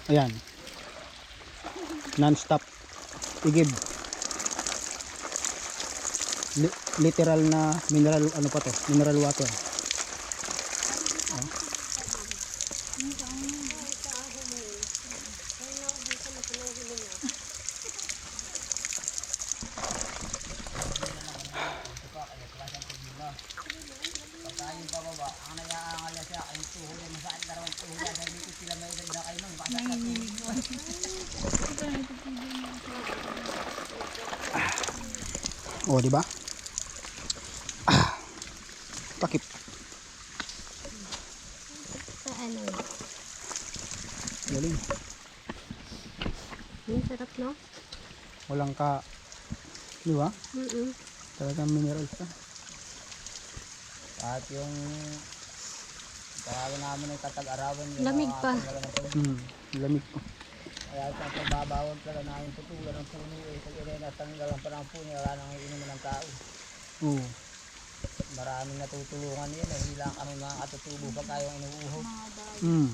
Ayan. Non-stop. Igib. Literal na mineral, ano pa to? Mineral water. Oh, di ba? Takip. Ano? Galing. Ang sarap, no? Walang ka, di ba? Talagang mineral ka. At yung tawagin namin ay katag-arawan yung Lamig pa. Lamig pa. Kaya sa pagbabawag talaga namin tutulan ng puno eh. Pag ilay natanggal ang panang puno, wala nang iinuman ng tao. Oo. Maraming natutulungan yun eh. Hindi lang kami mga katutubo pag kayong inuuho. Mm.